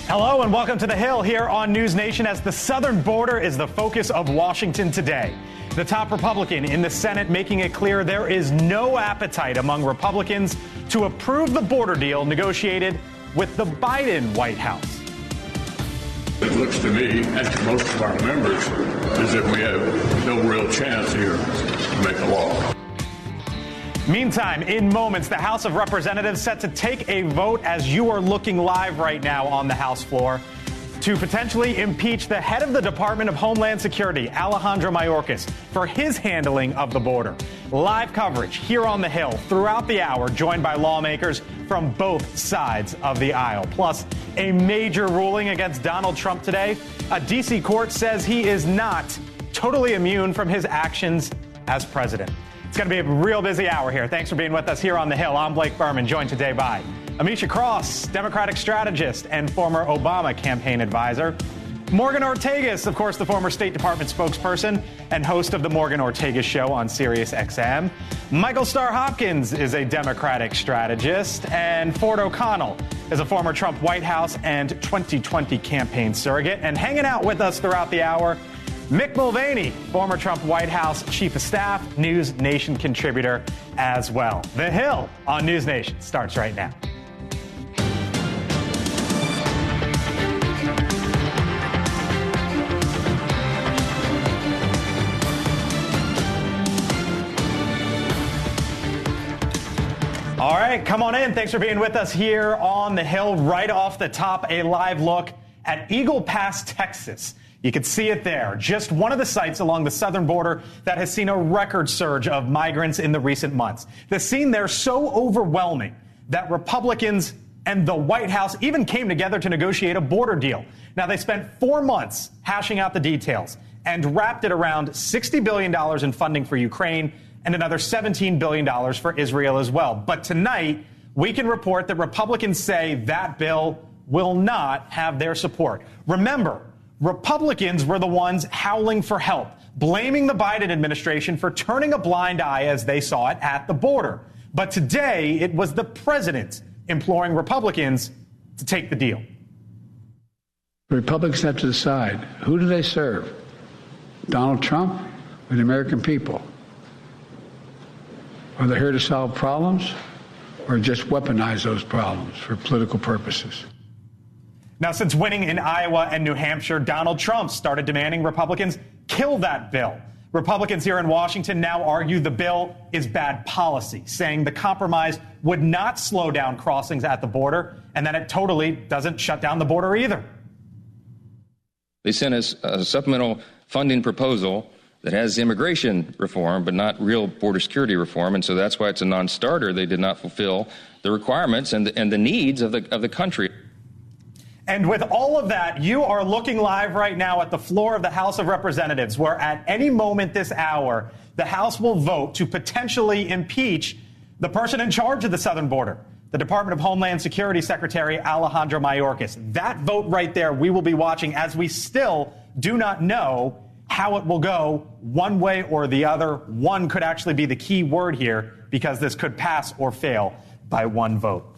Hello and welcome to The Hill here on NewsNation as the southern border is the focus of Washington today. The top Republican in the Senate making it clear there is no appetite among Republicans to approve the border deal negotiated with the Biden White House. It looks to me, and to most of our members, as if we have no real chance here to make a law. Meantime, in moments, the House of Representatives set to take a vote as you are looking live right now on the House floor to potentially impeach the head of the Department of Homeland Security, Alejandro Mayorkas, for his handling of the border. Live coverage here on the Hill throughout the hour, joined by lawmakers from both sides of the aisle. Plus, a major ruling against Donald Trump today. A D.C. court says he is not totally immune from his actions as president. It's going to be a real busy hour here. Thanks for being with us here on The Hill. I'm Blake Berman, joined today by Amisha Cross, Democratic strategist and former Obama campaign advisor. Morgan Ortagus, of course, the former State Department spokesperson and host of the Morgan Ortagus Show on Sirius XM. Michael Starr Hopkins is a Democratic strategist. And Ford O'Connell is a former Trump White House and 2020 campaign surrogate. And hanging out with us throughout the hour, Mick Mulvaney, former Trump White House Chief of Staff, NewsNation contributor as well. The Hill on NewsNation starts right now. All right, come on in. Thanks for being with us here on the Hill. Right off the top, a live look at Eagle Pass, Texas. You can see it there. Just one of the sites along the southern border that has seen a record surge of migrants in the recent months. The scene there so overwhelming that Republicans and the White House even came together to negotiate a border deal. Now, they spent 4 months hashing out the details and wrapped it around $60 billion in funding for Ukraine and another $17 billion for Israel as well. But tonight, we can report that Republicans say that bill will not have their support. Remember, Republicans were the ones howling for help, blaming the Biden administration for turning a blind eye as they saw it at the border. But today, it was the president imploring Republicans to take the deal. The Republicans have to decide, who do they serve? Donald Trump or the American people? Are they here to solve problems or just weaponize those problems for political purposes? Now, since winning in Iowa and New Hampshire, Donald Trump started demanding Republicans kill that bill. Republicans here in Washington now argue the bill is bad policy, saying the compromise would not slow down crossings at the border and that it totally doesn't shut down the border either. They sent us a supplemental funding proposal that has immigration reform, but not real border security reform. And so that's why it's a non-starter. They did not fulfill the requirements and the needs of the country. And with all of that, you are looking live right now at the floor of the House of Representatives, where at any moment this hour, the House will vote to potentially impeach the person in charge of the southern border, the Department of Homeland Security Secretary Alejandro Mayorkas. That vote right there, we will be watching as we still do not know how it will go one way or the other. One could actually be the key word here because this could pass or fail by one vote.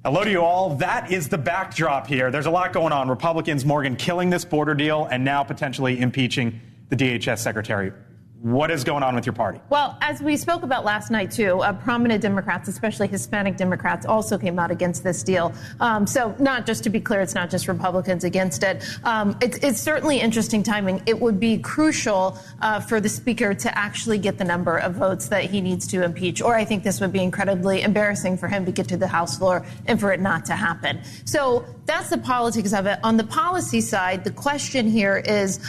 Hello to you all. That is the backdrop here. There's a lot going on. Republicans, Morgan, killing this border deal and now potentially impeaching the DHS secretary. What is going on with your party? Well, as we spoke about last night, too, prominent Democrats, especially Hispanic Democrats, also came out against this deal. So not just to be clear, it's not just Republicans against it. It's certainly interesting timing. It would be crucial for the speaker to actually get the number of votes that he needs to impeach, or I think this would be incredibly embarrassing for him to get to the House floor and for it not to happen. So that's the politics of it. On the policy side, the question here is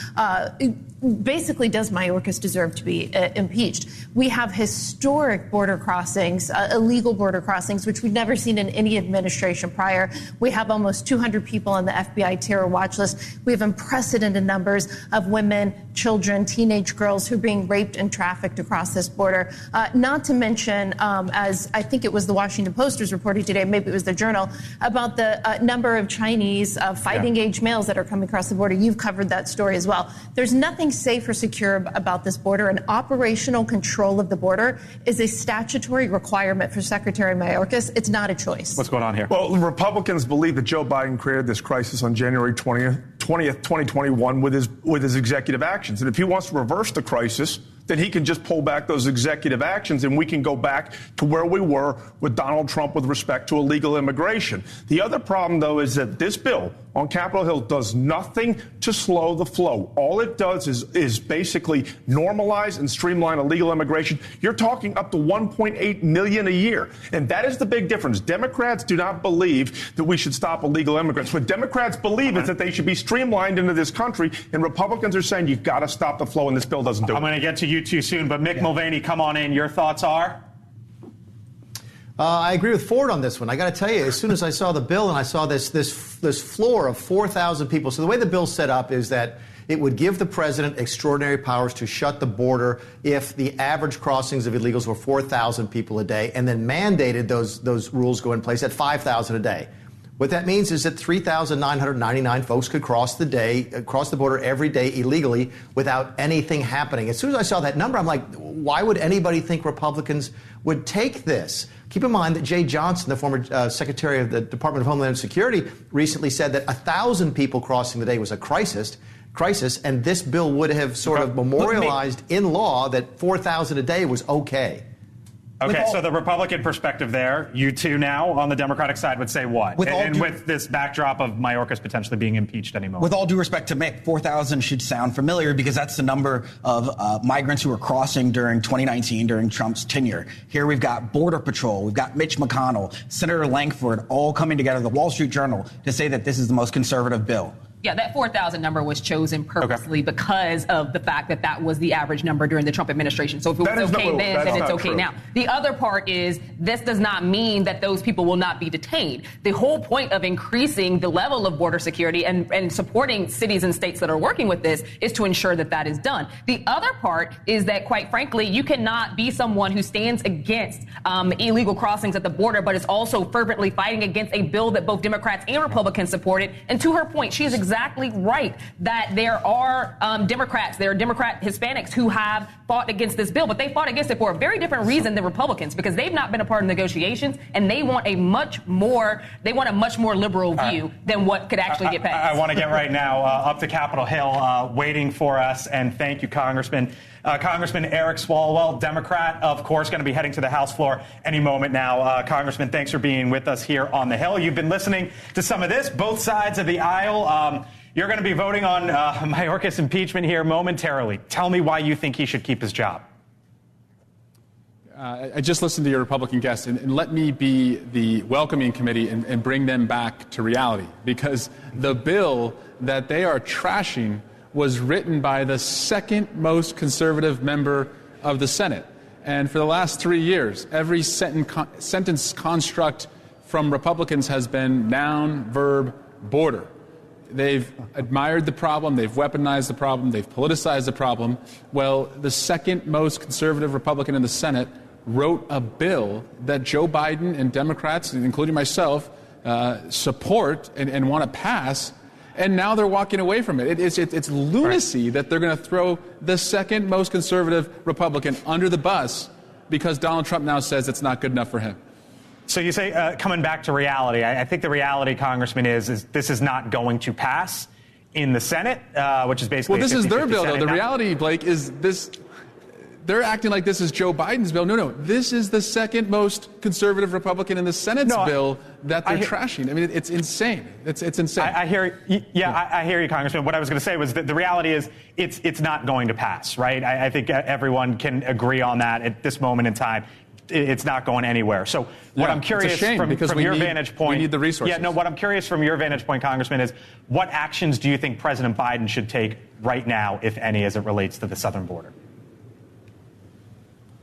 basically, does Mayorkas deserve to be impeached? We have historic border crossings, illegal border crossings, which we've never seen in any administration prior. We have almost 200 people on the FBI terror watch list. We have unprecedented numbers of women, children, teenage girls who are being raped and trafficked across this border. Not to mention, as I think it was the Washington Post was reporting today, maybe it was the Journal, about the number of Chinese fighting-age males that are coming across the border. You've covered that story as well. There's nothing nothing safe or secure about this border, and operational control of the border is a statutory requirement for Secretary Mayorkas. It's not a choice. What's going on here? Well, the Republicans believe that Joe Biden created this crisis on January 20th, 2021 with his executive actions. And if he wants to reverse the crisis, then he can just pull back those executive actions and we can go back to where we were with Donald Trump with respect to illegal immigration. The other problem, though, is that this bill on Capitol Hill does nothing to slow the flow. All it does is basically normalize and streamline illegal immigration. You're talking up to 1.8 million a year. And that is the big difference. Democrats do not believe that we should stop illegal immigrants. What Democrats believe is that they should be streamlined into this country, and Republicans are saying you've got to stop the flow, and this bill doesn't do it. I'm going to get to you too soon, but Mick Mulvaney, come on in. Your thoughts are? I agree with Ford on this one. I got to tell you, as soon as I saw the bill and I saw this floor of 4,000 people. So the way the bill's set up is that it would give the president extraordinary powers to shut the border if the average crossings of illegals were 4,000 people a day, and then mandated those rules go in place at 5,000 a day. What that means is that 3,999 folks could cross the border every day illegally without anything happening. As soon as I saw that number, I'm like, why would anybody think Republicans would take this? Keep in mind that Jay Johnson, the former Secretary of the Department of Homeland Security, recently said that 1,000 people crossing the day was a crisis, and this bill would have sort of memorialized in law that 4,000 a day was okay. Okay, so the Republican perspective there, you two now on the Democratic side would say what? With this backdrop of Mayorkas potentially being impeached any moment. With all due respect to Mick, 4,000 should sound familiar because that's the number of migrants who were crossing during 2019, during Trump's tenure. Here we've got Border Patrol, we've got Mitch McConnell, Senator Langford, all coming together, the Wall Street Journal, to say that this is the most conservative bill. Yeah, that 4,000 number was chosen purposely because of the fact that that was the average number during the Trump administration. So if it was okay then it's okay now. The other part is this does not mean that those people will not be detained. The whole point of increasing the level of border security and supporting cities and states that are working with this is to ensure that that is done. The other part is that, quite frankly, you cannot be someone who stands against illegal crossings at the border, but is also fervently fighting against a bill that both Democrats and Republicans supported. And to her point, she is exactly right that there are Democrat Hispanics who have fought against this bill, but they fought against it for a very different reason than Republicans, because they've not been a part of negotiations and they want a much more liberal view than what could actually get passed. I want to get right now up to Capitol Hill waiting for us, and thank you, Congressman. Congressman Eric Swalwell, Democrat, of course, going to be heading to the House floor any moment now. Congressman, thanks for being with us here on the Hill. You've been listening to some of this, both sides of the aisle. You're going to be voting on Mayorkas impeachment here momentarily. Tell me why you think he should keep his job. I just listened to your Republican guests, and let me be the welcoming committee and bring them back to reality, because the bill that they are trashing was written by the second most conservative member of the Senate. And for the last 3 years, every sentence construct from Republicans has been noun, verb, border. They've admired the problem, they've weaponized the problem, they've politicized the problem. Well, the second most conservative Republican in the Senate wrote a bill that Joe Biden and Democrats, including myself, support and want to pass. And now they're walking away from it. It's lunacy that they're going to throw the second most conservative Republican under the bus because Donald Trump now says it's not good enough for him. So you say, coming back to reality, I think the reality, Congressman, is this is not going to pass in the Senate, which is basically... Well, this is their bill, Senate. though. The reality, Blake, is this... They're acting like this is Joe Biden's bill. No. This is the second most conservative Republican in the Senate's bill that they're trashing. I mean, it's insane. It's insane. I hear you, Congressman. What I was going to say was that the reality is it's not going to pass, right? I think everyone can agree on that at this moment in time. It's not going anywhere. So what I'm curious from your vantage point... We need the resources. Yeah, no, what I'm curious from your vantage point, Congressman, is what actions do you think President Biden should take right now, if any, as it relates to the southern border?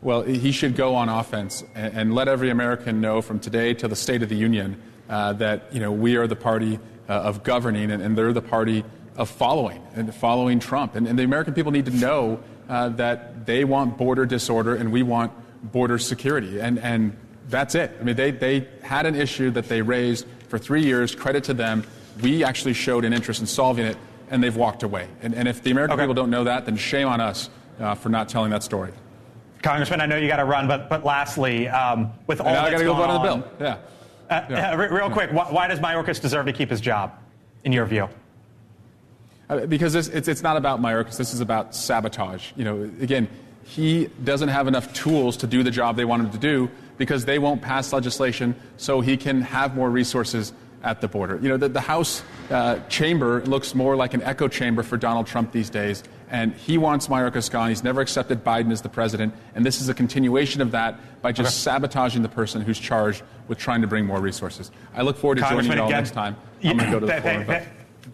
Well, he should go on offense and let every American know from today till the State of the Union that, we are the party of governing and they're the party of following Trump. And the American people need to know that they want border disorder and we want border security. And that's it. I mean, they had an issue that they raised for 3 years. Credit to them. We actually showed an interest in solving it. and they've walked away. And if the American people don't know that, then shame on us for not telling that story. Congressman, I know you got to run, but lastly, with all that's going on, the bill, real quick, why does Mayorkas deserve to keep his job, in your view? Because it's not about Mayorkas. This is about sabotage. Again, he doesn't have enough tools to do the job they want him to do because they won't pass legislation so he can have more resources at the border. The House chamber looks more like an echo chamber for Donald Trump these days, and he wants Mayorkas gone. He's never accepted Biden as the president, and this is a continuation of that by just sabotaging the person who's charged with trying to bring more resources. I look forward to joining you all next time. I'm going to go to the floor and vote.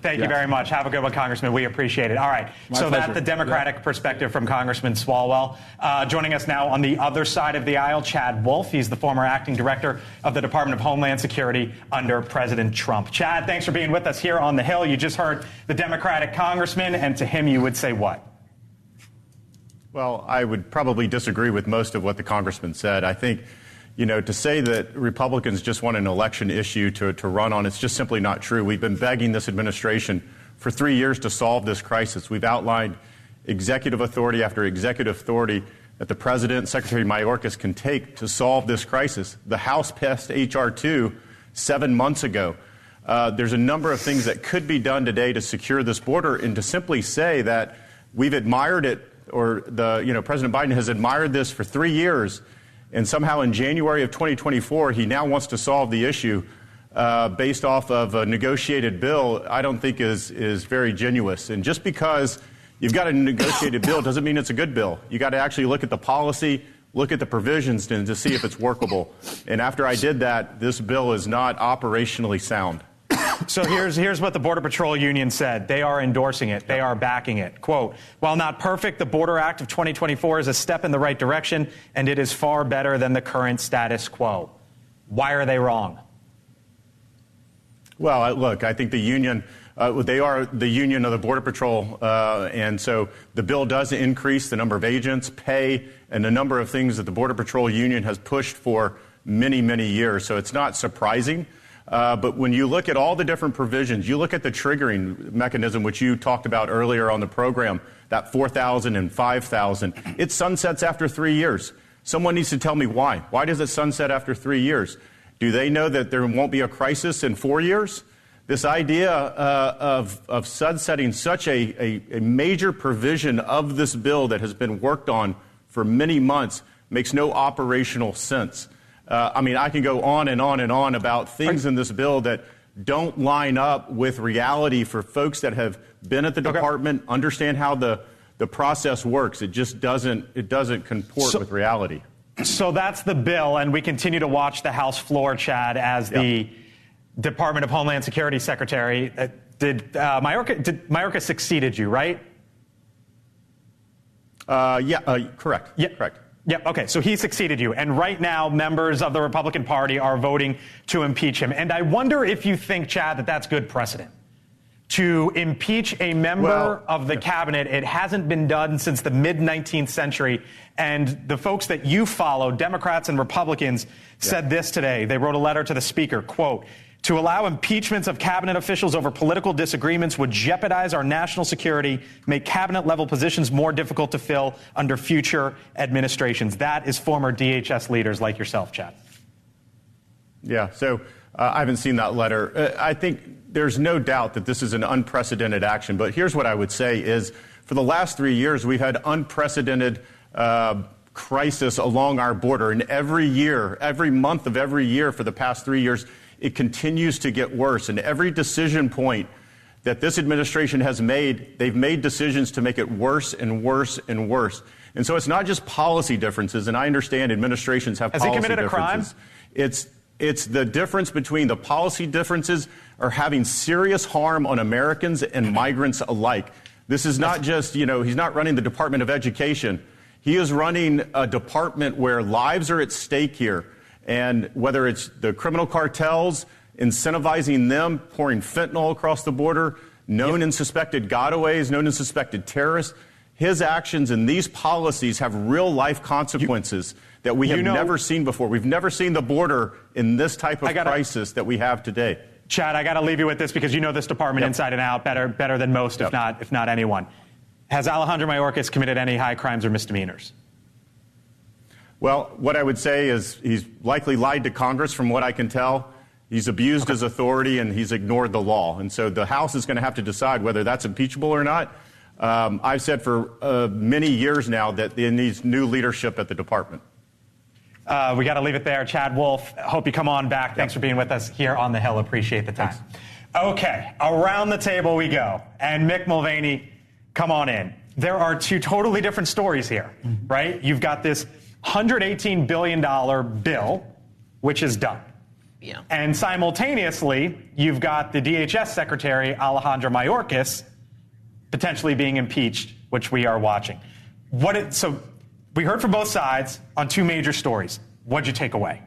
Thank you very much. Have a good one, Congressman. We appreciate it. All right. So that's the Democratic perspective from Congressman Swalwell. Joining us now on the other side of the aisle, Chad Wolf. He's the former acting director of the Department of Homeland Security under President Trump. Chad, thanks for being with us here on the Hill. You just heard the Democratic congressman, and to him you would say what? Well, I would probably disagree with most of what the congressman said. I think, to say that Republicans just want an election issue to run on, it's just simply not true. We've been begging this administration for 3 years to solve this crisis. We've outlined executive authority after executive authority that the president, Secretary Mayorkas, can take to solve this crisis. The House passed H.R. 2 7 months ago. There's a number of things that could be done today to secure this border, and to simply say that we've admired it, or President Biden has admired this for 3 years, and somehow in January of 2024, he now wants to solve the issue based off of a negotiated bill, I don't think is very genuine. And just because you've got a negotiated bill doesn't mean it's a good bill. You got to actually look at the policy, look at the provisions to see if it's workable. And after I did that, this bill is not operationally sound. So here's what the Border Patrol Union said. They are endorsing it. They are backing it. Quote, while not perfect, the Border Act of 2024 is a step in the right direction, and it is far better than the current status quo. Why are they wrong? Well, look, I think the union, they are the union of the Border Patrol, and so the bill does increase the number of agents, pay, and the number of things that the Border Patrol Union has pushed for many, many years. So it's not surprising. But when you look at all the different provisions, you look at the triggering mechanism, which you talked about earlier on the program, that 4,000 and 5,000, it sunsets after 3 years. Someone needs to tell me why. Why does it sunset after 3 years? Do they know that there won't be a crisis in 4 years? This idea of sunsetting such a major provision of this bill that has been worked on for many months makes no operational sense. I can go on and on and on about things in this bill that don't line up with reality for folks that have been at the department, understand how the process works. It just doesn't comport with reality. So that's the bill, and we continue to watch the House floor, Chad, as the Department of Homeland Security Secretary. Mayorkas succeeded you, right? Correct. Yeah, correct. Yep. Okay. So he succeeded you. And right now, members of the Republican Party are voting to impeach him. And I wonder if you think, Chad, that that's good precedent. To impeach a member of the cabinet, it hasn't been done since the mid-19th century. And the folks that you follow, Democrats and Republicans, said this today. They wrote a letter to the Speaker, quote, to allow impeachments of cabinet officials over political disagreements would jeopardize our national security, make cabinet-level positions more difficult to fill under future administrations. That is former DHS leaders like yourself, Chad. Yeah, so I haven't seen that letter. I think there's no doubt that this is an unprecedented action. But here's what I would say is, for the last 3 years, we've had unprecedented crisis along our border. And every year, every month of every year for the past 3 years, it continues to get worse. And every decision point that this administration has made, they've made decisions to make it worse and worse and worse. And so it's not just policy differences, and I understand administrations have policy differences. Has he committed a crime? It's the difference between the policy differences are having serious harm on Americans and migrants alike. This is not just, he's not running the Department of Education. He is running a department where lives are at stake here. And whether it's the criminal cartels, incentivizing them, pouring fentanyl across the border, known and suspected gotaways, known and suspected terrorists, his actions and these policies have real-life consequences that we have never seen before. We've never seen the border in this type of crisis that we have today. Chad, I got to leave you with this because you know this department inside and out better than most, if not anyone. Has Alejandro Mayorkas committed any high crimes or misdemeanors? Well, what I would say is he's likely lied to Congress from what I can tell. He's abused his authority and he's ignored the law. And so the House is going to have to decide whether that's impeachable or not. I've said for many years now that it needs new leadership at the department. We got to leave it there. Chad Wolf, hope you come on back. Thanks for being with us here on The Hill. Appreciate the time. Thanks. Okay, around the table we go. And Mick Mulvaney, come on in. There are two totally different stories here, right? You've got this $118 billion bill, which is done. Yeah. And simultaneously, you've got the DHS Secretary, Alejandro Mayorkas, potentially being impeached, which we are watching. So we heard from both sides on two major stories. What'd you take away?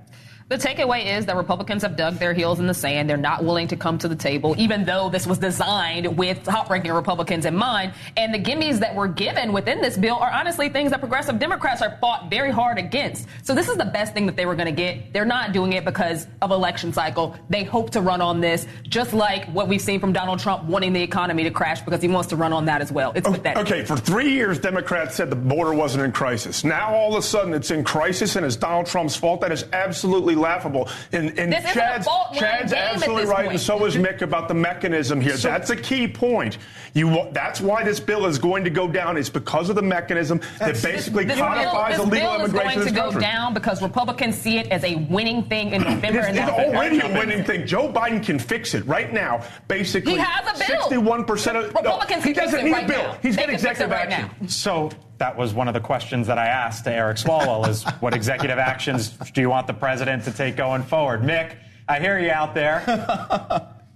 The takeaway is that Republicans have dug their heels in the sand. They're not willing to come to the table, even though this was designed with top-ranking Republicans in mind. And the gimmies that were given within this bill are honestly things that progressive Democrats are fought very hard against. So this is the best thing that they were going to get. They're not doing it because of election cycle. They hope to run on this, just like what we've seen from Donald Trump wanting the economy to crash because he wants to run on that as well. It's pathetic. Okay, for 3 years, Democrats said the border wasn't in crisis. Now, all of a sudden, it's in crisis, and it's Donald Trump's fault. That is absolutely laughable. And Chad's absolutely right, and so is Mick about the mechanism here. That's a key point. That's why this bill is going to go down. It's because of the mechanism that basically codifies illegal immigration in this country. This bill is going to go down because Republicans see it as a winning thing in November. It's already a winning thing. Joe Biden can fix it right now. Basically, he has a bill. 61% of Republicans he can doesn't fix it need right a bill. now. He's got executive action. So that was one of the questions that I asked to Eric Swalwell is what executive actions do you want the president to take going forward? Mick, I hear you out there.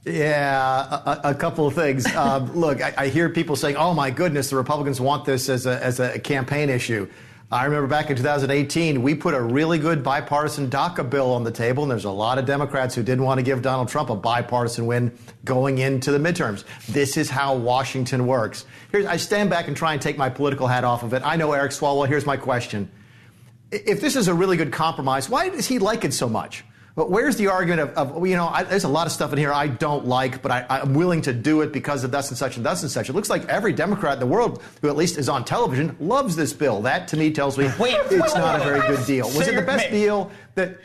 Yeah, a couple of things. Look, I hear people saying, oh, my goodness, the Republicans want this as a campaign issue. I remember back in 2018, we put a really good bipartisan DACA bill on the table, and there's a lot of Democrats who didn't want to give Donald Trump a bipartisan win going into the midterms. This is how Washington works. I stand back and try and take my political hat off of it. I know Eric Swalwell. Here's my question. If this is a really good compromise, why does he like it so much? But where's the argument there's a lot of stuff in here I don't like, but I'm willing to do it because of thus and such and thus and such. It looks like every Democrat in the world who at least is on television loves this bill. That, to me, tells me it's not a very good deal. Was it the best deal that...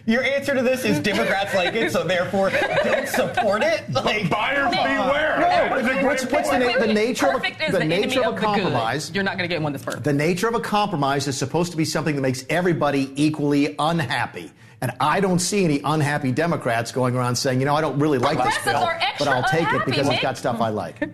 Your answer to this is Democrats like it, so therefore don't support it? Like, buyers beware. What's the nature of a compromise? You're not going to get one that's perfect. The nature of a compromise is supposed to be something that makes everybody equally unhappy. And I don't see any unhappy Democrats going around saying, I don't really like this bill, but I'll take it because it's got stuff I like.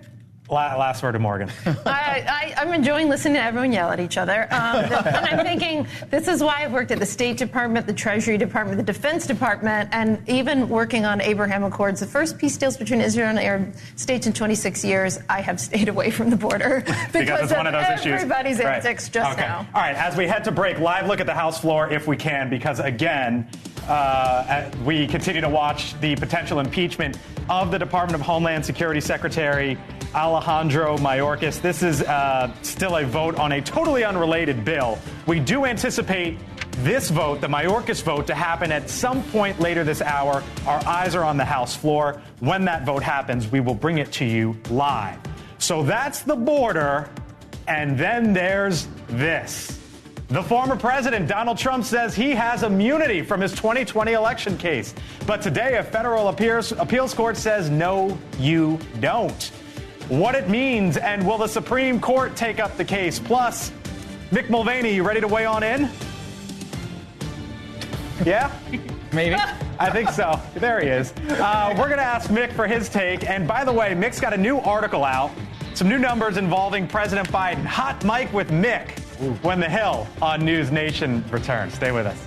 Last word to Morgan. I'm enjoying listening to everyone yell at each other. And I'm thinking this is why I've worked at the State Department, the Treasury Department, the Defense Department, and even working on Abraham Accords, the first peace deals between Israel and Arab states in 26 years. I have stayed away from the border because it's one of those issues. Everybody's antics just now. All right, as we head to break, live look at the House floor if we can, because again, we continue to watch the potential impeachment of the Department of Homeland Security Secretary Alejandro Mayorkas. This is still a vote on a totally unrelated bill. We do anticipate this vote, the Mayorkas vote, to happen at some point later this hour. Our eyes are on the House floor. When that vote happens, we will bring it to you live. So that's the border. And then there's this. The former president, Donald Trump, says he has immunity from his 2020 election case. But today, a federal appeals court says, no, you don't. What it means, and will the Supreme Court take up the case? Plus, Mick Mulvaney, you ready to weigh on in? Yeah? Maybe. I think so. There he is. We're going to ask Mick for his take. And by the way, Mick's got a new article out, some new numbers involving President Biden. Hot mic with Mick when The Hill on NewsNation returns. Stay with us.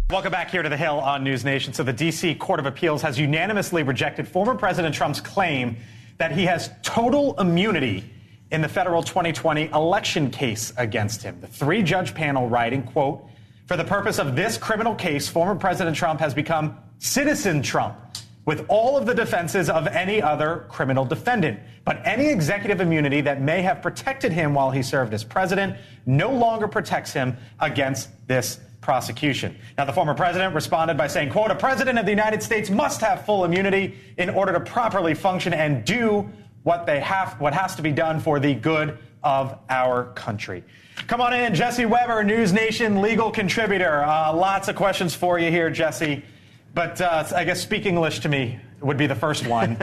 Welcome back here to The Hill on NewsNation. So the D.C. Court of Appeals has unanimously rejected former President Trump's claim that he has total immunity in the federal 2020 election case against him. The three-judge panel writing, quote, for the purpose of this criminal case, former President Trump has become Citizen Trump with all of the defenses of any other criminal defendant. But any executive immunity that may have protected him while he served as president no longer protects him against this prosecution. Now, the former president responded by saying, quote, "A president of the United States must have full immunity in order to properly function and do what has to be done for the good of our country." Come on in, Jesse Weber, NewsNation legal contributor. Lots of questions for you here, Jesse. But I guess speak English to me would be the first one.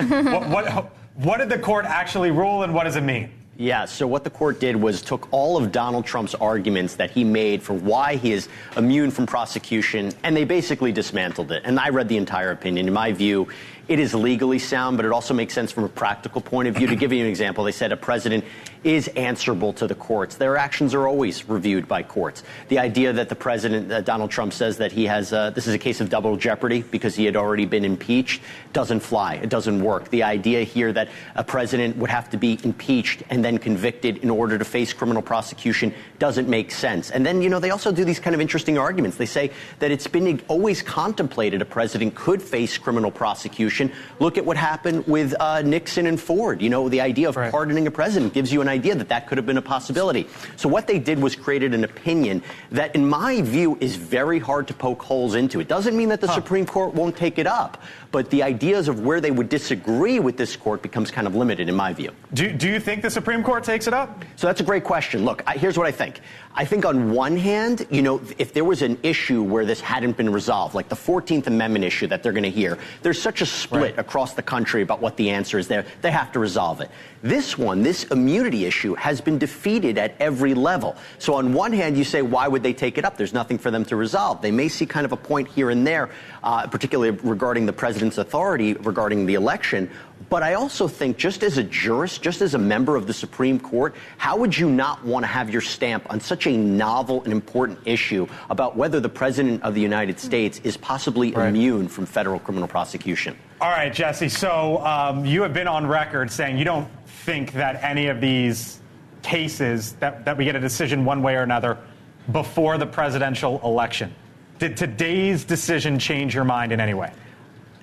What did the court actually rule, and what does it mean? Yeah, so what the court did was took all of Donald Trump's arguments that he made for why he is immune from prosecution, and they basically dismantled it. And I read the entire opinion. In my view, it is legally sound, but it also makes sense from a practical point of view. To give you an example, they said a president is answerable to the courts. Their actions are always reviewed by courts. The idea that the president, Donald Trump, says that he has this is a case of double jeopardy because he had already been impeached doesn't fly. It doesn't work. The idea here that a president would have to be impeached and then convicted in order to face criminal prosecution doesn't make sense. And then, they also do these kind of interesting arguments. They say that it's been always contemplated a president could face criminal prosecution. Look at what happened with Nixon and Ford. The idea of pardoning a president gives you an idea that could have been a possibility. So what they did was created an opinion that, in my view, is very hard to poke holes into. It doesn't mean that the Supreme Court won't take it up, but the ideas of where they would disagree with this court becomes kind of limited, in my view. Do you think the Supreme Court takes it up? So that's a great question. Look, here's what I think. I think on one hand, if there was an issue where this hadn't been resolved, like the 14th Amendment issue that they're going to hear, there's such a split across the country about what the answer is there. They have to resolve it. This immunity issue has been defeated at every level. So on one hand, you say, why would they take it up? There's nothing for them to resolve. They may see kind of a point here and there, particularly regarding the president's authority regarding the election. But I also think, just as a jurist, just as a member of the Supreme Court, how would you not want to have your stamp on such a novel and important issue about whether the president of the United States is possibly immune from federal criminal prosecution? All right, Jesse. So you have been on record saying you don't think that any of these cases that we get a decision one way or another before the presidential election. Did today's decision change your mind in any way?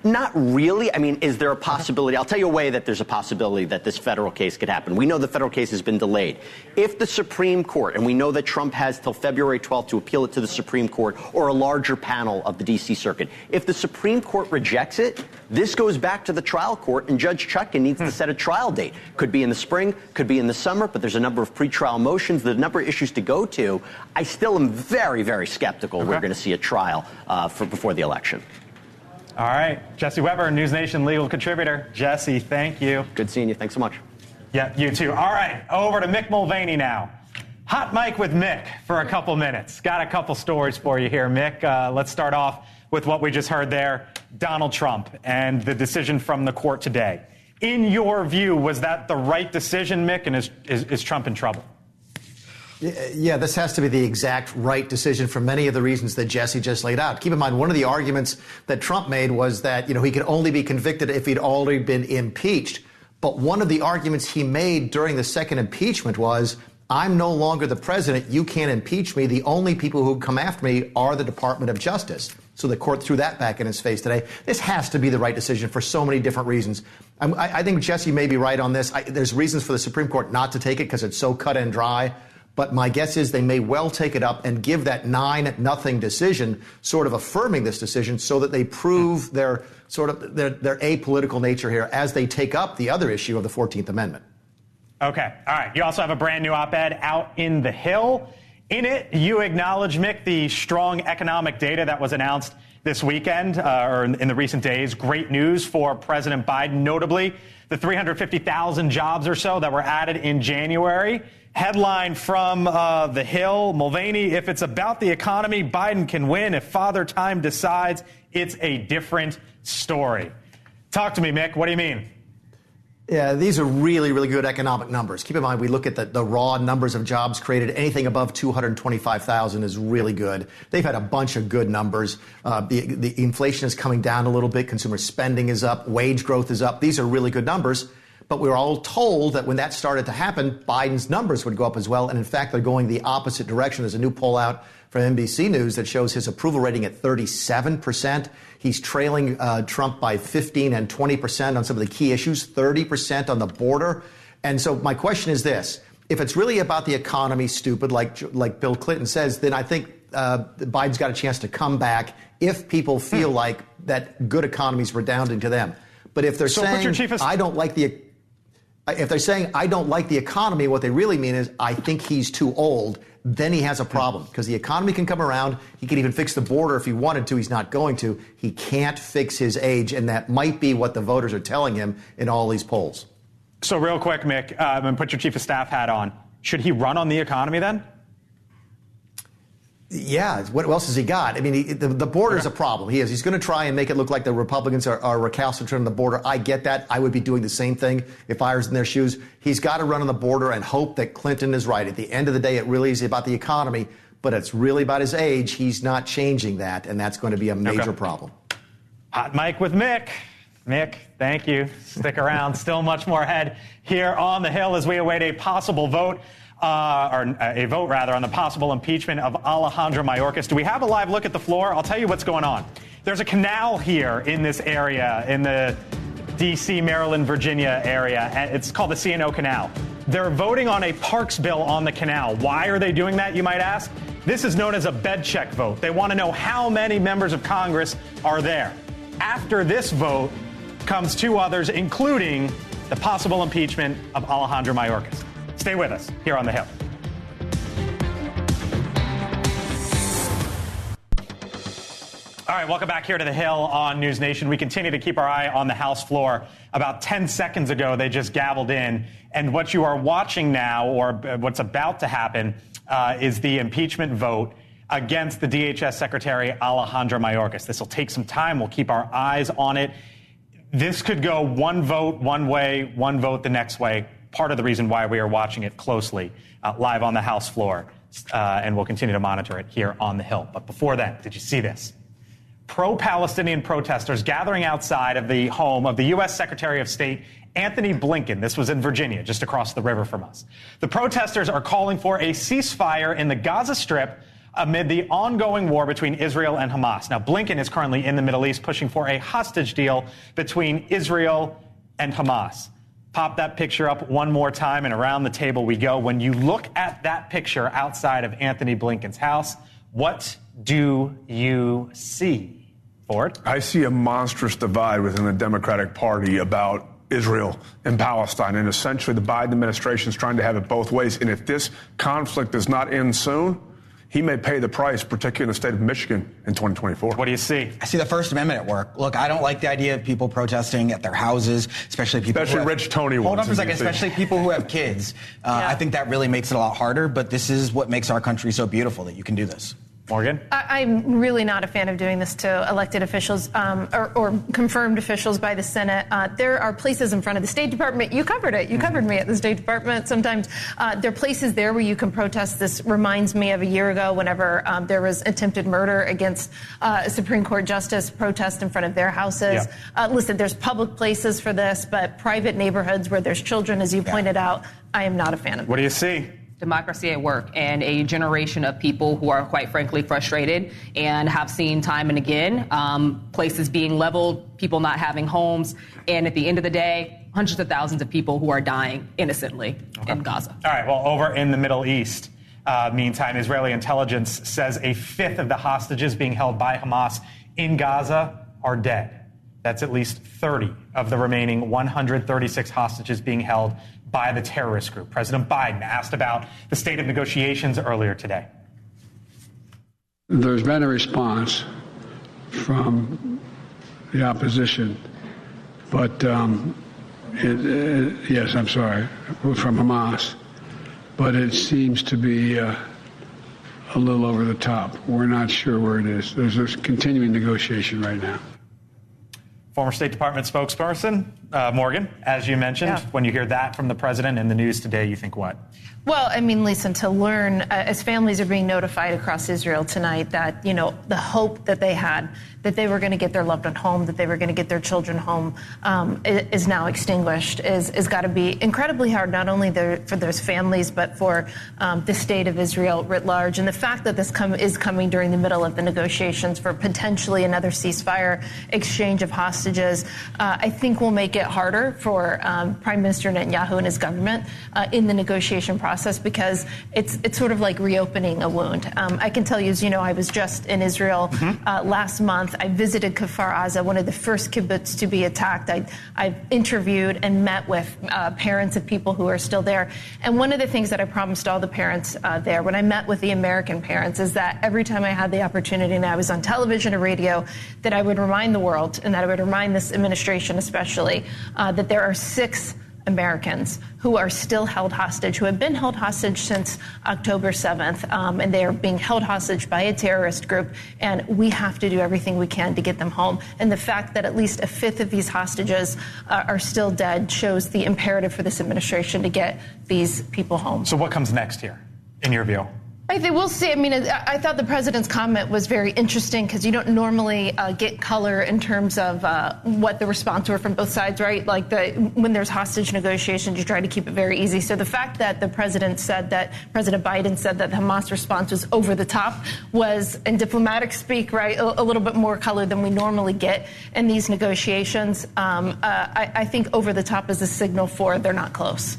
Not really. I mean, is there a possibility? I'll tell you a way that there's a possibility that this federal case could happen. We know the federal case has been delayed. If the Supreme Court, and we know that Trump has till February 12th to appeal it to the Supreme Court or a larger panel of the D.C. Circuit, if the Supreme Court rejects it, this goes back to the trial court, and Judge Chutkan needs to set a trial date. Could be in the spring, could be in the summer, but there's a number of pretrial motions, there's a number of issues to go to. I still am very, very skeptical we're going to see a trial before the election. All right. Jesse Weber, NewsNation legal contributor. Jesse, thank you. Good seeing you. Thanks so much. Yeah, you too. All right. Over to Mick Mulvaney now. Hot mic with Mick for a couple minutes. Got a couple stories for you here, Mick. Let's start off with what we just heard there. Donald Trump and the decision from the court today. In your view, was that the right decision, Mick, and is Trump in trouble? Yeah, this has to be the exact right decision for many of the reasons that Jesse just laid out. Keep in mind, one of the arguments that Trump made was that, he could only be convicted if he'd already been impeached. But one of the arguments he made during the second impeachment was, I'm no longer the president. You can't impeach me. The only people who come after me are the Department of Justice. So the court threw that back in his face today. This has to be the right decision for so many different reasons. I think Jesse may be right on this. There's reasons for the Supreme Court not to take it because it's so cut and dry. But my guess is they may well take it up and give that 9-0 decision, sort of affirming this decision, so that they prove their apolitical nature here as they take up the other issue of the 14th Amendment. Okay. All right. You also have a brand new op-ed out in The Hill. In it, you acknowledge, Mick, the strong economic data that was announced this weekend or in the recent days. Great news for President Biden, notably the 350,000 jobs or so that were added in January. Headline from The Hill, Mulvaney, if it's about the economy, Biden can win. If Father Time decides, it's a different story. Talk to me, Mick. What do you mean? Yeah, these are really, really good economic numbers. Keep in mind, we look at the raw numbers of jobs created. Anything above 225,000 is really good. They've had a bunch of good numbers. The inflation is coming down a little bit. Consumer spending is up. Wage growth is up. These are really good numbers. But we were all told that when that started to happen, Biden's numbers would go up as well. And in fact, they're going the opposite direction. There's a new poll out from NBC News that shows his approval rating at 37%. He's trailing Trump by 15 and 20% on some of the key issues, 30% on the border. And so my question is this. If it's really about the economy, stupid, like Bill Clinton says, then I think Biden's got a chance to come back if people feel like that good economy is redounding to them. But if they're saying, I don't like the economy, what they really mean is, I think he's too old, then he has a problem. Because the economy can come around. He can even fix the border if he wanted to. He's not going to. He can't fix his age, and that might be what the voters are telling him in all these polls. So real quick, Mick, and put your chief of staff hat on. Should he run on the economy then? Yeah, what else has he got? I mean, the border is a problem. He's going to try and make it look like the Republicans are recalcitrant on the border. I get that. I would be doing the same thing if I was in their shoes. He's got to run on the border and hope that Clinton is right. At the end of the day, it really is about the economy, but it's really about his age. He's not changing that, and that's going to be a major problem. Hot Mic with Mick. Mick, thank you. Stick around. Still much more ahead here on the Hill as we await a possible vote. On the possible impeachment of Alejandro Mayorkas. Do we have a live look at the floor? I'll tell you what's going on. There's a canal here in this area, in the D.C., Maryland, Virginia area. It's called the C&O Canal. They're voting on a parks bill on the canal. Why are they doing that, you might ask? This is known as a bed check vote. They want to know how many members of Congress are there. After this vote comes two others, including the possible impeachment of Alejandro Mayorkas. Stay with us here on the Hill. All right, welcome back here to the Hill on NewsNation. We continue to keep our eye on the House floor. About 10 seconds ago, they just gavelled in. And what you are watching now, or what's about to happen, is the impeachment vote against the DHS Secretary Alejandro Mayorkas. This will take some time. We'll keep our eyes on it. This could go one vote one way, one vote the next way. Part of the reason why we are watching it closely live on the House floor, and we'll continue to monitor it here on the Hill. But before that, did you see this? Pro-Palestinian protesters gathering outside of the home of the U.S. Secretary of State Anthony Blinken. This was in Virginia, just across the river from us. The protesters are calling for a ceasefire in the Gaza Strip amid the ongoing war between Israel and Hamas. Now, Blinken is currently in the Middle East pushing for a hostage deal between Israel and Hamas. Pop that picture up one more time, and around the table we go. When you look at that picture outside of Anthony Blinken's house, what do you see, Ford? I see a monstrous divide within the Democratic Party about Israel and Palestine, and essentially the Biden administration is trying to have it both ways. And if this conflict does not end soon, he may pay the price, particularly in the state of Michigan in 2024. What do you see? I see the First Amendment at work. Look, I don't like the idea of people protesting at their houses, especially people Rich Tony ones. Hold on for a second, especially people who have kids. I think that really makes it a lot harder, but this is what makes our country so beautiful, that you can do this. Morgan? I'm really not a fan of doing this to elected officials or confirmed officials by the Senate. There are places in front of the State Department. You covered it. You covered me at the State Department. Sometimes there are places there where you can protest. This reminds me of a year ago whenever there was attempted murder against a Supreme Court justice protest in front of their houses. Yeah. Listen, there's public places for this, but private neighborhoods where there's children, as you pointed out, I am not a fan of. What do you see? Democracy at work, and a generation of people who are quite frankly frustrated and have seen time and again places being leveled, people not having homes, and at the end of the day, hundreds of thousands of people who are dying innocently in Gaza. All right, well, over in the Middle East, meantime, Israeli intelligence says a fifth of the hostages being held by Hamas in Gaza are dead. That's at least 30 of the remaining 136 hostages being held by the terrorist group. President Biden asked about the state of negotiations earlier today. There's been a response from the opposition, but from Hamas, but it seems to be a little over the top. We're not sure where it is. There's a continuing negotiation right now. Former State Department spokesperson, Morgan, as you mentioned, when you hear that from the president in the news today, you think what? Well, I mean, listen, to learn, as families are being notified across Israel tonight that, you know, the hope that they had, that they were going to get their loved one home, that they were going to get their children home, is now extinguished, is got to be incredibly hard, not only for those families, but for the state of Israel writ large. And the fact that this is coming during the middle of the negotiations for potentially another ceasefire exchange of hostages hostages, I think will make it harder for Prime Minister Netanyahu and his government in the negotiation process, because it's sort of like reopening a wound. I can tell you, as you know, I was just in Israel last month. I visited Kfar Aza, one of the first kibbutz to be attacked. I interviewed and met with parents of people who are still there. And one of the things that I promised all the parents there when I met with the American parents is that every time I had the opportunity, and I was on television or radio, that I would remind the world, and that I would remind this administration especially, that there are 6 Americans who are still held hostage, who have been held hostage since October 7th, and they are being held hostage by a terrorist group, and we have to do everything we can to get them home. And the fact that at least a fifth of these hostages are still dead shows the imperative for this administration to get these people home. So what comes next here, in your view? I think we'll see. I mean, I thought the president's comment was very interesting, because you don't normally get color in terms of what the response were from both sides, right? Like when there's hostage negotiations, you try to keep it very easy. So the fact that the president said that, President Biden said that the Hamas response was over the top was, in diplomatic speak, right, a little bit more color than we normally get in these negotiations. I think over the top is a signal for they're not close.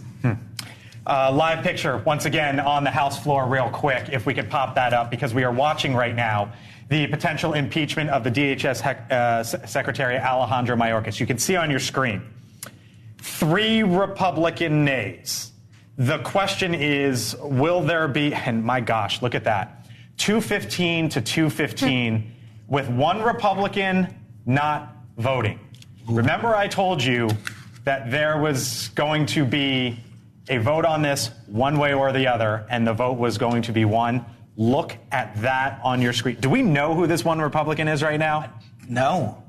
Live picture, once again, on the House floor real quick, if we could pop that up, because we are watching right now the potential impeachment of the DHS Secretary Alejandro Mayorkas. You can see on your screen 3 Republican nays. The question is, will there be, and my gosh, look at that, 215 to 215 with 1 Republican not voting. Remember, I told you that there was going to be a vote on this one way or the other, and the vote was going to be one. Look at that on your screen. Do we know who this 1 Republican is right now? No.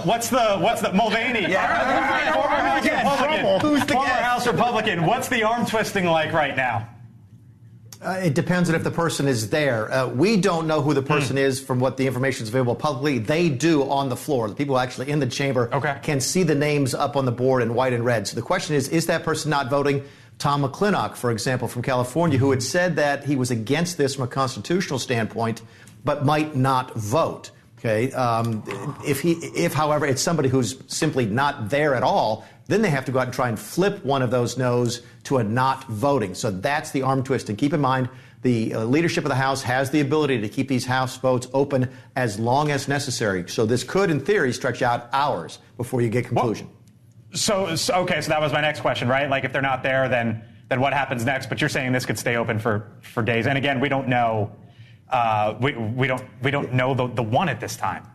What's the Mulvaney? Yeah. Former House Republican. What's the arm twisting like right now? It depends on if the person is there. We don't know who the person is from what the information is available publicly. They do on the floor. The people actually in the chamber can see the names up on the board in white and red. So the question is that person not voting? Tom McClintock, for example, from California, who had said that he was against this from a constitutional standpoint, but might not vote. Okay, if, however, it's somebody who's simply not there at all, then they have to go out and try and flip one of those no's to a not voting. So that's the arm twist. And keep in mind, the leadership of the House has the ability to keep these House votes open as long as necessary. So this could, in theory, stretch out hours before you get conclusion. Well, so that was my next question, right? Like, if they're not there, then what happens next? But you're saying this could stay open for days. And again, we don't know. We don't know the one at this time.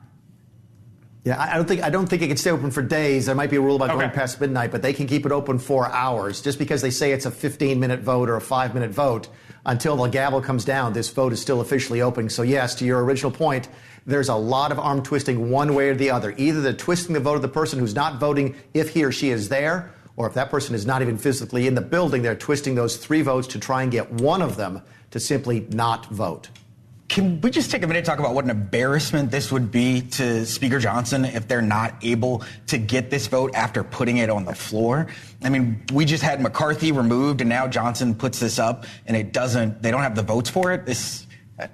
Yeah, I don't think it can stay open for days. There might be a rule about going past midnight, but they can keep it open for hours. Just because they say it's a 15-minute vote or a 5-minute vote, until the gavel comes down, this vote is still officially open. So yes, to your original point, there's a lot of arm twisting one way or the other. Either they're twisting the vote of the person who's not voting if he or she is there, or if that person is not even physically in the building, they're twisting those 3 votes to try and get one of them to simply not vote. Can we just take a minute to talk about what an embarrassment this would be to Speaker Johnson if they're not able to get this vote after putting it on the floor? I mean, we just had McCarthy removed, and now Johnson puts this up, and they don't have the votes for it.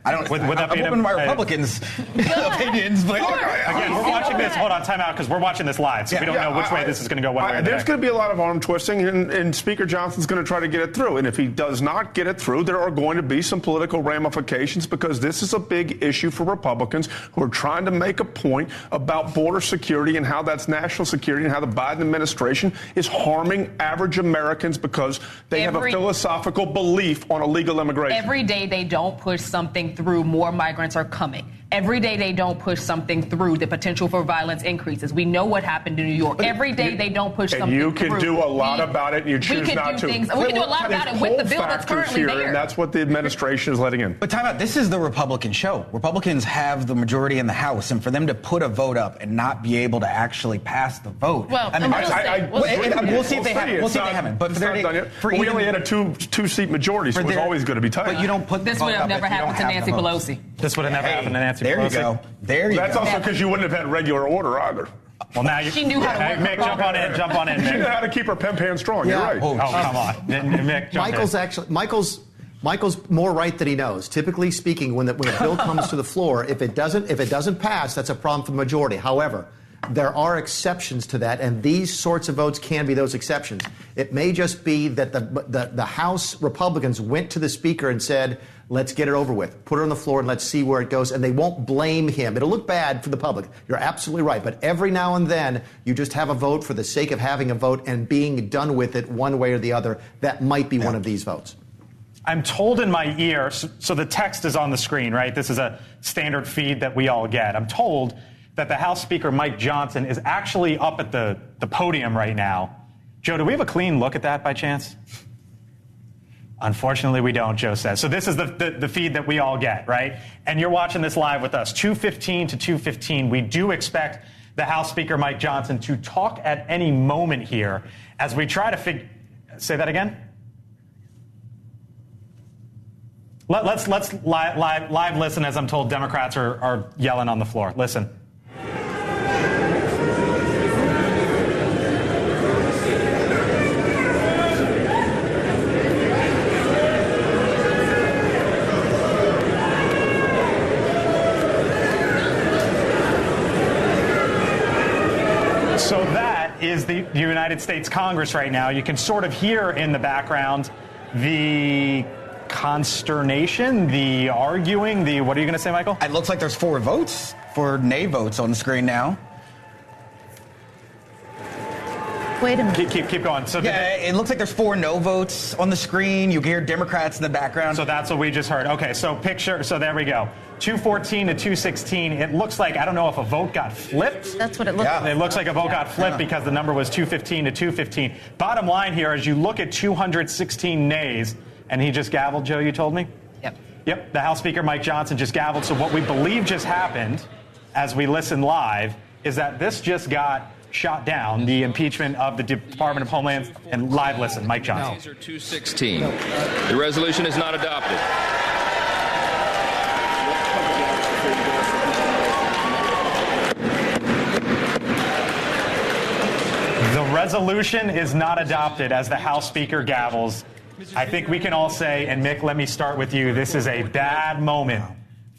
I'm open to my Republicans' opinions, but again, we're watching this. Hold on, time out, because we're watching this live, so we don't know which way this is going to go. One way or there's going to be a lot of arm twisting, and Speaker Johnson's going to try to get it through. And if he does not get it through, there are going to be some political ramifications, because this is a big issue for Republicans who are trying to make a point about border security and how that's national security and how the Biden administration is harming average Americans because they have a philosophical belief on illegal immigration. Every day they don't push something through, more migrants are coming. Every day they don't push something through, the potential for violence increases. We know what happened in New York. Every day they don't push something through. And you can do a lot about it, and you choose not to. We can do a lot about it with the bill that's currently there. And that's what the administration is letting in. But time out, this is the Republican show. Republicans have the majority in the House, and for them to put a vote up and not be able to actually pass the vote. Well, I mean, we'll see if they haven't. We'll see if they haven't. But we only had a two-seat majority, so it's always going to be tight. But you don't put this would have never happened to Nancy Pelosi. This would have never happened to Nancy Pelosi. There you go. That's also because you wouldn't have had regular order either. Well, now she knew how to work. Mick, jump on in. She knew how to keep her pen pan strong. Yeah. You're right. Oh, come on. Mick, jump Michael's more right than he knows. Typically speaking, when a bill comes to the floor, if it doesn't pass, that's a problem for the majority. However, there are exceptions to that, and these sorts of votes can be those exceptions. It may just be that the House Republicans went to the Speaker and said, let's get it over with. Put it on the floor and let's see where it goes. And they won't blame him. It'll look bad for the public. You're absolutely right. But every now and then, you just have a vote for the sake of having a vote and being done with it one way or the other. That might be one of these votes. I'm told in my ear, so the text is on the screen, right? This is a standard feed that we all get. I'm told that the House Speaker, Mike Johnson, is actually up at the podium right now. Joe, do we have a clean look at that by chance? Unfortunately, we don't, Joe says. So this is the feed that we all get, right? And you're watching this live with us. 2:15 to 2:15, we do expect the House Speaker, Mike Johnson, to talk at any moment here as we try to say that again? Let's live listen as I'm told Democrats are yelling on the floor. Listen. So that is the United States Congress right now. You can sort of hear in the background the consternation, the arguing, what are you going to say, Michael? It looks like there's 4 votes, 4 nay votes on the screen now. Wait a minute. Keep going. So it looks like there's 4 no votes on the screen. You can hear Democrats in the background. So that's what we just heard. Okay, so there we go. 214 to 216. It looks like, I don't know if a vote got flipped. That's what it looks like. It looks like a vote got flipped because the number was 215 to 215. Bottom line here, as you look at 216 nays, and he just gavelled, Joe, you told me? Yep, the House Speaker, Mike Johnson, just gavelled. So what we believe just happened, as we listen live, is that this just got shot down, the impeachment of the Department of Homeland, and live listen, Mike Johnson. These are 216. The resolution is not adopted. The resolution is not adopted as the House Speaker gavels. I think we can all say, and Mick, let me start with you, this is a bad moment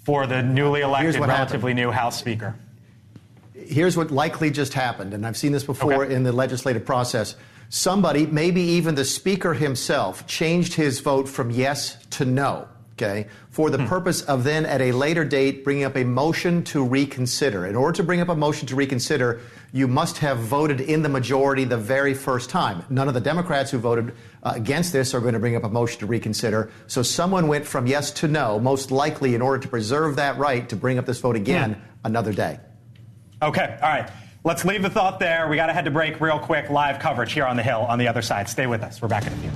for the newly elected, relatively new House Speaker. Here's what likely just happened, and I've seen this before in the legislative process. Somebody, maybe even the Speaker himself, changed his vote from yes to no, for the purpose of then at a later date bringing up a motion to reconsider. In order to bring up a motion to reconsider, you must have voted in the majority the very first time. None of the Democrats who voted against this are going to bring up a motion to reconsider. So someone went from yes to no, most likely in order to preserve that right to bring up this vote again another day. Okay, all right. Let's leave the thought there. We got to head to break real quick. Live coverage here on the Hill on the other side. Stay with us. We're back in a few.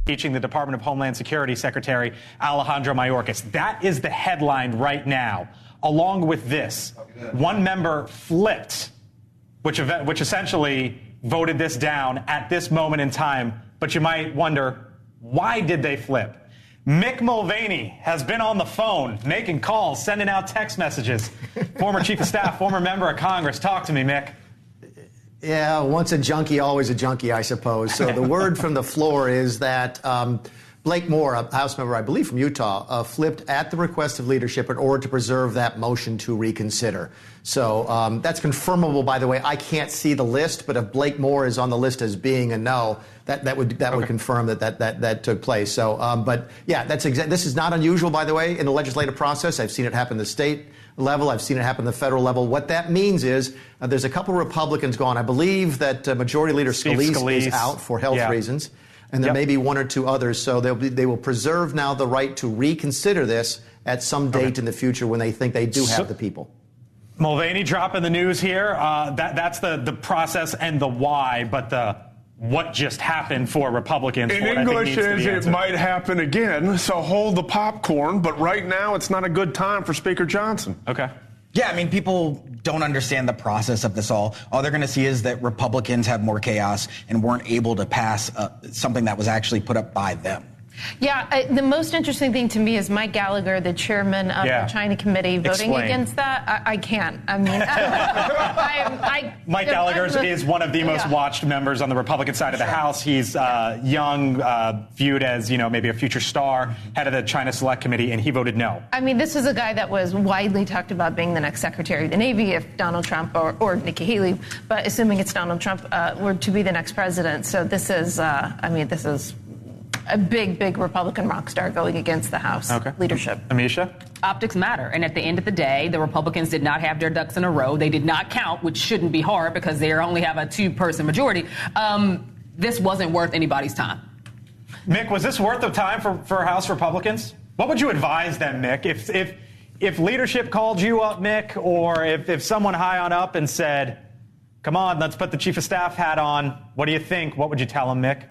Teaching the Department of Homeland Security Secretary Alejandro Mayorkas. That is the headline right now. Along with this, one member flipped, which essentially voted this down at this moment in time. But you might wonder, why did they flip? Mick Mulvaney has been on the phone, making calls, sending out text messages. Former Chief of Staff, former member of Congress. Talk to me, Mick. Yeah, once a junkie, always a junkie, I suppose. So the word from the floor is that Blake Moore, a House member, I believe from Utah, flipped at the request of leadership in order to preserve that motion to reconsider. So that's confirmable, by the way. I can't see the list, but if Blake Moore is on the list as being a no, that would confirm that took place. So, but yeah, this is not unusual, by the way, in the legislative process. I've seen it happen in the state level. I've seen it happen at the federal level. What that means is there's a couple Republicans gone. I believe that Majority Leader Scalise is out for health reasons, and there may be one or two others. So they will preserve now the right to reconsider this at some date in the future when they think they do have the people. Mulvaney dropping the news here. That's the process and the why, but the what just happened for Republicans. In English is it might happen again, so hold the popcorn, but right now it's not a good time for Speaker Johnson. Okay. Yeah, I mean, people don't understand the process of this all. All they're going to see is that Republicans have more chaos and weren't able to pass something that was actually put up by them. Yeah, the most interesting thing to me is Mike Gallagher, the chairman of the China committee, voting against that. I can't. I mean, Mike Gallagher is one of the most watched members on the Republican side of the House. He's young, viewed as, maybe a future star, head of the China Select Committee, and he voted no. I mean, this is a guy that was widely talked about being the next Secretary of the Navy if Donald Trump or Nikki Haley, but assuming it's Donald Trump, were to be the next president. So this is, this is a big Republican rock star going against the House leadership. Amisha? Optics matter. And at the end of the day, the Republicans did not have their ducks in a row. They did not count, which shouldn't be hard because they only have a 2-person majority. This wasn't worth anybody's time. Mick, was this worth the time for House Republicans? What would you advise them, Mick? If leadership called you up, Mick, or if someone high on up and said, come on, let's put the chief of staff hat on, what do you think? What would you tell them, Mick?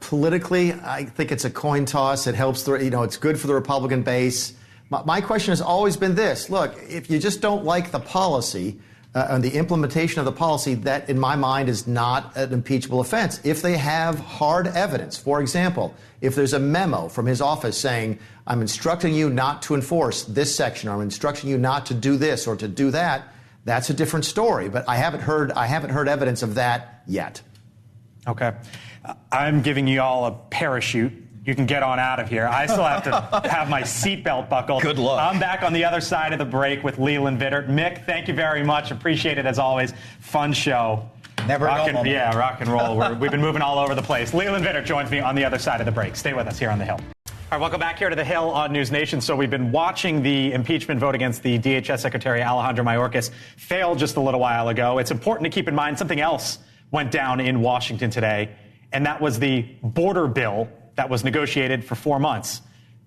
Politically, I think it's a coin toss. It helps, it's good for the Republican base. My question has always been this. Look, if you just don't like the policy and the implementation of the policy, that, in my mind, is not an impeachable offense. If they have hard evidence, for example, if there's a memo from his office saying, I'm instructing you not to enforce this section, or I'm instructing you not to do this or to do that, that's a different story. But I haven't heard evidence of that yet. Okay. I'm giving you all a parachute. You can get on out of here. I still have to have my seatbelt buckled. Good luck. I'm back on the other side of the break with Leland Vittert. Mick, thank you very much. Appreciate it as always. Fun show. Never rock and roll. We've been moving all over the place. Leland Vittert joins me on the other side of the break. Stay with us here on The Hill. All right, welcome back here to The Hill on NewsNation. So we've been watching the impeachment vote against the DHS Secretary Alejandro Mayorkas fail just a little while ago. It's important to keep in mind something else went down in Washington today, and that was the border bill that was negotiated for 4 months.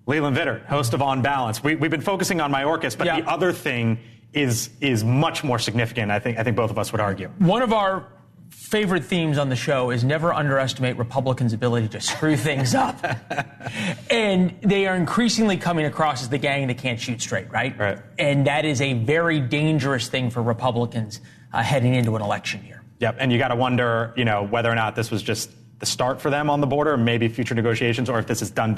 Leland Vittert, host of On Balance. We've been focusing on Mayorkas, but the other thing is much more significant, I think both of us would argue. One of our favorite themes on the show is never underestimate Republicans' ability to screw things up. And they are increasingly coming across as the gang that can't shoot straight, right? Right. And that is a very dangerous thing for Republicans heading into an election year. Yep, and you got to wonder, whether or not this was just the start for them on the border, maybe future negotiations, or if this is done.